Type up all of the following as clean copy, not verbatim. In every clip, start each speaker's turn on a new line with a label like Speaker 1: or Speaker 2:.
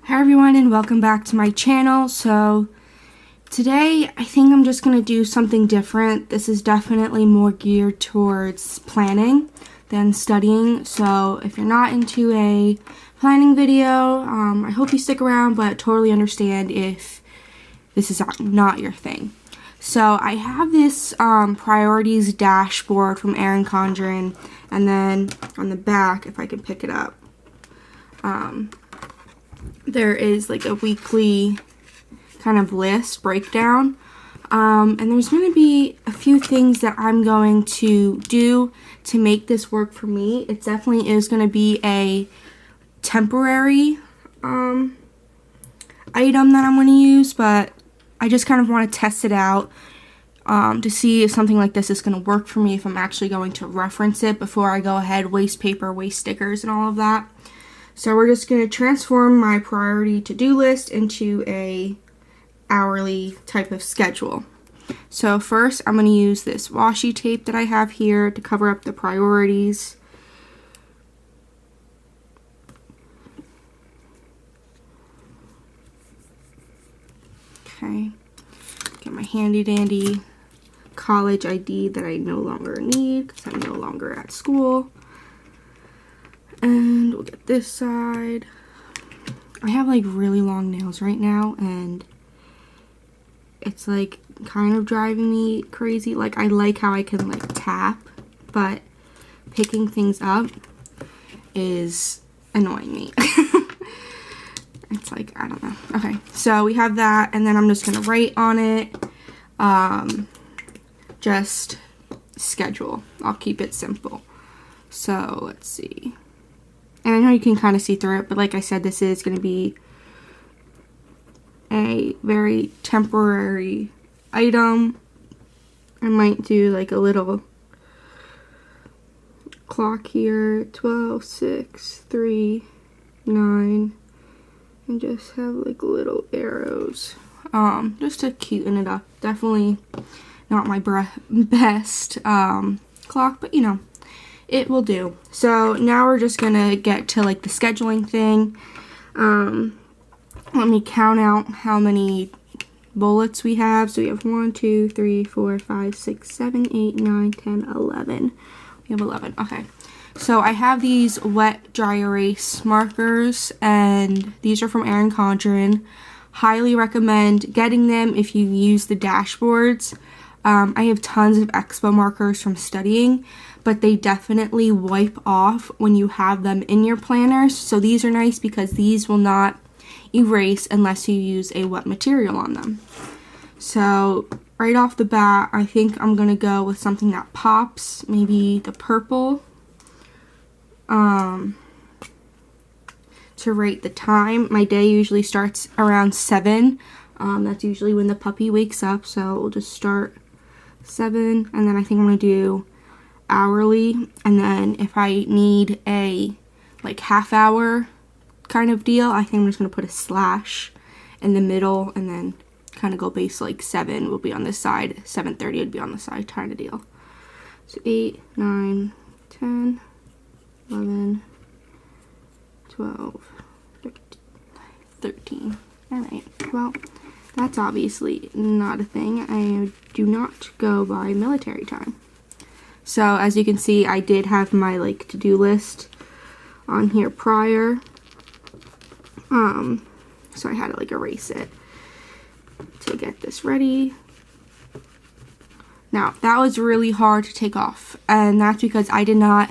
Speaker 1: Hi everyone and welcome back to my channel. So today I think I'm just going to do something different. This is definitely more geared towards planning than studying. So if you're not into a planning video, I hope you stick around, but totally understand if this is not your thing. So I have this priorities dashboard from Erin Condren, and then on the back, if I can pick it up, there is like a weekly kind of list breakdown, and there's going to be a few things that I'm going to do to make this work for me. It definitely is going to be a temporary item that I'm going to use, but I just kind of want to test it out to see if something like this is going to work for me, if I'm actually going to reference it before I go ahead, waste paper, waste stickers, and all of that. So we're just going to transform my priority to-do list into a hourly type of schedule. So first I'm going to use this washi tape that I have here to cover up the priorities. Okay, get my handy dandy college ID that I no longer need because I'm no longer at school. And we'll get this side. I have like really long nails right now and it's like kind of driving me crazy. Like I like how I can like tap, but picking things up is annoying me. It's like, I don't know. Okay, so we have that, and then I'm just gonna write on it, just schedule. I'll keep it simple. So let's see. And I know you can kind of see through it, but like I said, this is going to be a very temporary item. I might do like a little clock here, 12, 6, 3, 9, and just have like little arrows, just to cuten it up. Definitely not my best clock, but you know, it will do. So now we're just gonna get to like the scheduling thing. Let me count out how many bullets we have. So we have 1, 2, 3, 4, 5, 6, 7, 8, 9, 10, 11. We have 11. Okay. So I have these wet dry erase markers, and these are from Erin Condren. Highly recommend getting them if you use the dashboards. I have tons of expo markers from studying, but they definitely wipe off when you have them in your planners. So these are nice because these will not erase unless you use a wet material on them. So right off the bat, I think I'm gonna go with something that pops, maybe the purple, to rate the time. My day usually starts around 7. That's usually when the puppy wakes up, so we'll just start 7, and then I think I'm gonna do hourly, and then if I need a like half hour kind of deal, I think I'm just gonna put a slash in the middle and then kind of go base. Like 7 will be on this side, 7:30 would be on the side kind of deal. So 8, 9, 10, 11, 12, 13. Alright, well, that's obviously not a thing. I do not go by military time. So as you can see, I did have my like to-do list on here prior. So I had to like erase it to get this ready. Now, that was really hard to take off, and that's because I did not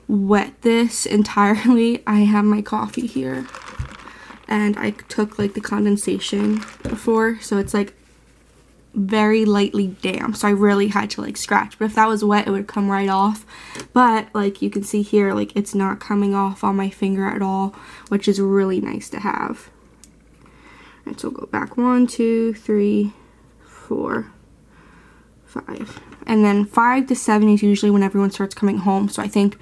Speaker 1: wet this entirely. I have my coffee here, and I took like the condensation before, so it's like very lightly damp, so I really had to like scratch. But if that was wet, it would come right off. But like you can see here, like it's not coming off on my finger at all, which is really nice to have. Alright, so we'll go back 1, 2, 3, 4, 5, and then 5 to 7 is usually when everyone starts coming home, so I think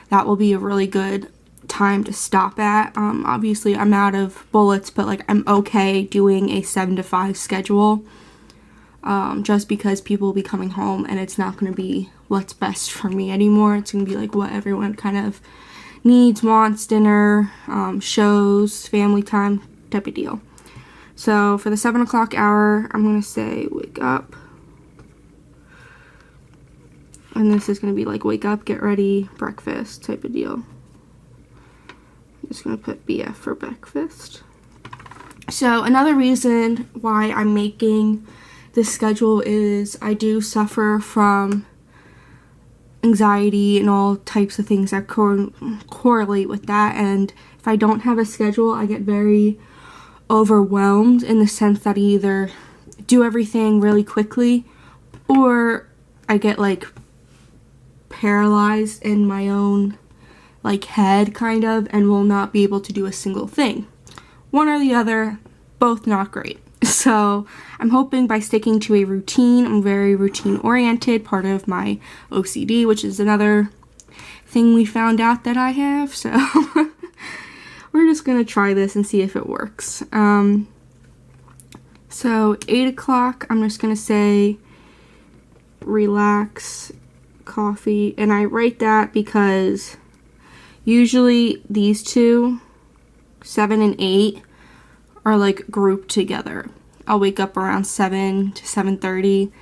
Speaker 1: that will be a really good time to stop at. Obviously I'm out of bullets, but like I'm okay doing a 7 to 5 schedule, just because people will be coming home and it's not going to be what's best for me anymore. It's going to be like what everyone kind of needs, wants, dinner, shows, family time type of deal. So for the 7 o'clock hour, I'm going to say wake up. And this is going to be like wake up, get ready, breakfast type of deal. I'm just going to put BF for breakfast. So another reason why I'm making this schedule is I do suffer from anxiety and all types of things that correlate with that. And if I don't have a schedule, I get very overwhelmed in the sense that I either do everything really quickly or I get like paralyzed in my own like head kind of and will not be able to do a single thing. One or the other, both not great. So I'm hoping by sticking to a routine, I'm very routine oriented, part of my OCD, which is another thing we found out that I have. So we're just going to try this and see if it works. So 8 o'clock, I'm just going to say relax, coffee. And I write that because usually these two, 7 and 8, are like grouped together. I'll wake up around 7 to 7:30,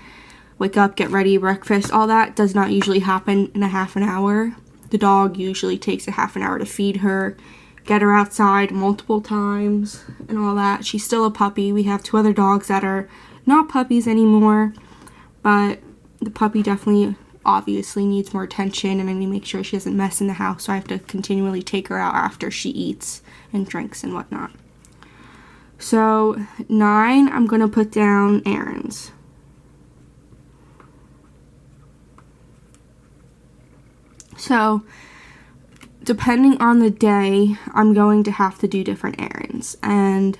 Speaker 1: wake up, get ready, breakfast. All that does not usually happen in a half an hour. The dog usually takes a half an hour to feed her, get her outside multiple times and all that. She's still a puppy. We have 2 other dogs that are not puppies anymore, but the puppy definitely obviously needs more attention, and I need to make sure she doesn't mess in the house, so I have to continually take her out after she eats and drinks and whatnot. So 9, I'm going to put down errands. So depending on the day, I'm going to have to do different errands. And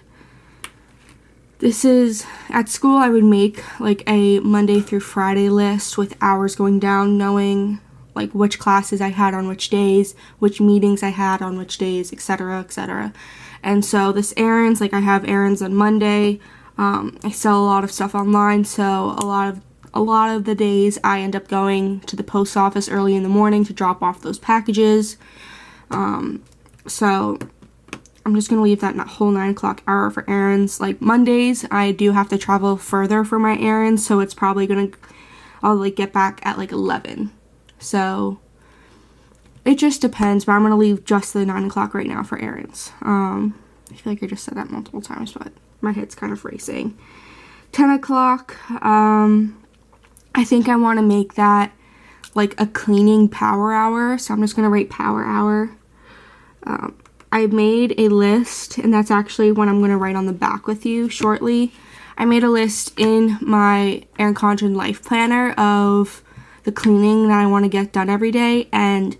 Speaker 1: this is, at school I would make like a Monday through Friday list with hours going down, knowing like which classes I had on which days, which meetings I had on which days, etc., etc. And so this errands, like I have errands on Monday. I sell a lot of stuff online, so a lot of the days I end up going to the post office early in the morning to drop off those packages. So I'm just going to leave that whole 9 o'clock hour for errands. Like Mondays, I do have to travel further for my errands, so it's probably going to, I'll like get back at like 11. So it just depends, but I'm going to leave just the 9 o'clock right now for errands. I feel like I just said that multiple times, but my head's kind of racing. 10 o'clock, I think I want to make that like a cleaning power hour, so I'm just going to write power hour. I made a list, and that's actually what I'm going to write on the back with you shortly. I made a list in my Erin Condren life planner of the cleaning that I want to get done every day, and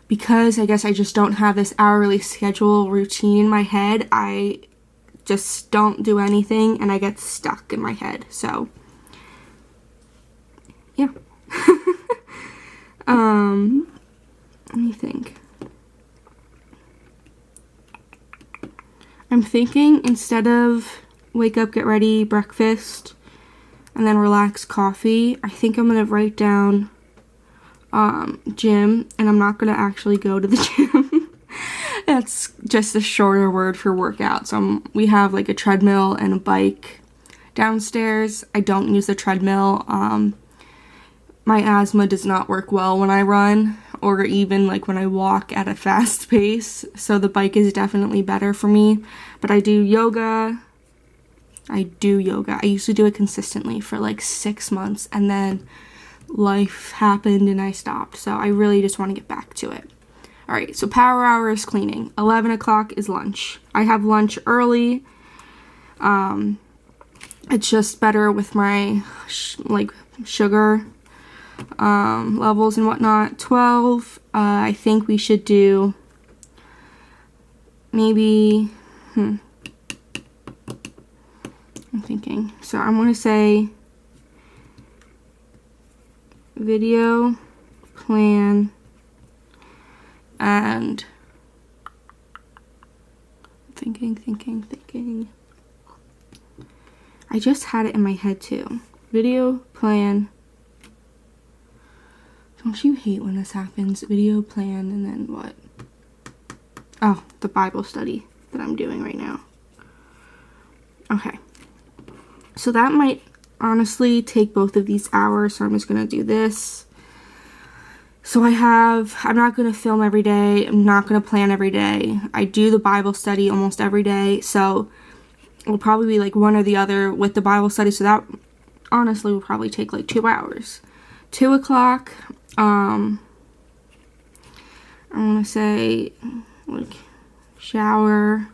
Speaker 1: because I guess I just don't have this hourly schedule routine in my head, I just don't do anything and I get stuck in my head. So yeah. Let me think. I'm thinking instead of wake up, get ready, breakfast, and then relax, coffee, I think I'm going to write down gym, and I'm not going to actually go to the gym. That's just a shorter word for workout. So we have like a treadmill and a bike downstairs. I don't use the treadmill. My asthma does not work well when I run, or even like when I walk at a fast pace. So the bike is definitely better for me. But I do yoga. I used to do it consistently for like 6 months, and then life happened and I stopped. So I really just want to get back to it. All right, so power hour is cleaning. 11 o'clock is lunch. I have lunch early. It's just better with my sugar levels and whatnot. 12, I think we should do maybe, I'm thinking. So I'm going to say video, plan, and thinking. I just had it in my head too. Video, plan. Don't you hate when this happens? Video, plan, and then what? Oh, the Bible study that I'm doing right now. Okay. So that might honestly take both of these hours, so I'm just going to do this. So I'm not going to film every day. I'm not going to plan every day. I do the Bible study almost every day, so it'll probably be like one or the other with the Bible study, so that honestly will probably take like 2 hours. 2 o'clock, I want to say, like, shower.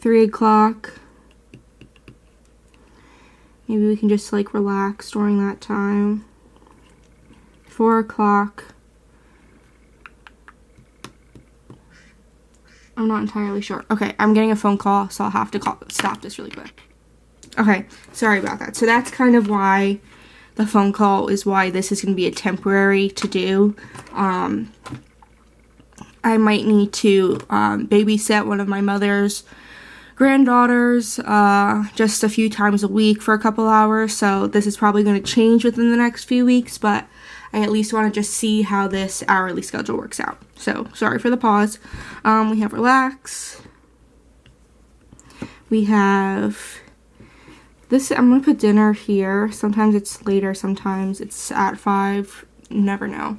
Speaker 1: 3 o'clock, maybe we can just like relax during that time. 4 o'clock, I'm not entirely sure. Okay, I'm getting a phone call, so I'll have to stop this really quick. Okay, sorry about that. So that's kind of why the phone call is why this is going to be a temporary to do. I might need to babysit one of my mother's granddaughters just a few times a week for a couple hours, so this is probably going to change within the next few weeks, but I at least want to just see how this hourly schedule works out. So sorry for the pause. We have relax. We have this. I'm going to put dinner here. Sometimes it's later, sometimes it's at 5. You never know.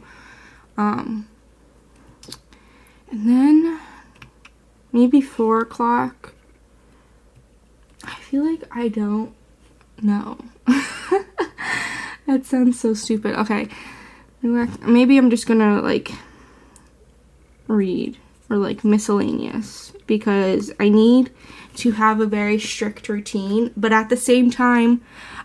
Speaker 1: And then maybe 4 o'clock. I feel like I don't know. That sounds so stupid. Okay. Maybe I'm just gonna like read or like miscellaneous, because I need to have a very strict routine, but at the same time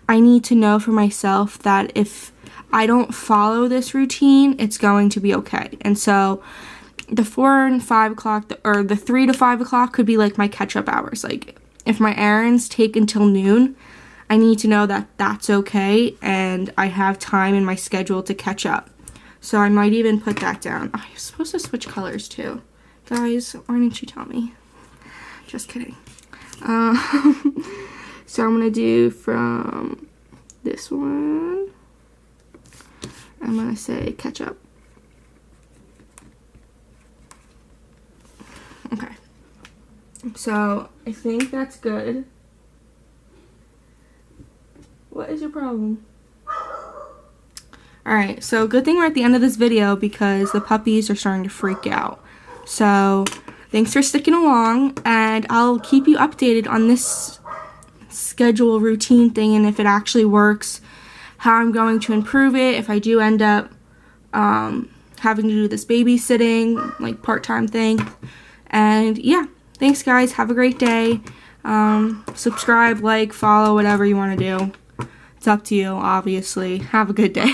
Speaker 1: I need to know for myself that if I don't follow this routine, it's going to be okay. And so the 4 and 5 o'clock, or the 3 to 5 o'clock could be like my catch-up hours. Like if my errands take until noon, I need to know that that's okay and I have time in my schedule to catch up. So I might even put that down. Oh, you're supposed to switch colors too. Guys, why didn't you tell me? Just kidding. So I'm going to do from this one. I'm going to say catch up. Okay. So I think that's good. What is your problem? Alright, so good thing we're at the end of this video because the puppies are starting to freak out. So thanks for sticking along, and I'll keep you updated on this schedule routine thing and if it actually works, how I'm going to improve it, if I do end up having to do this babysitting, like part-time thing. And yeah, thanks guys, have a great day. Subscribe, like, follow, whatever you want to do. It's up to you, obviously. Have a good day.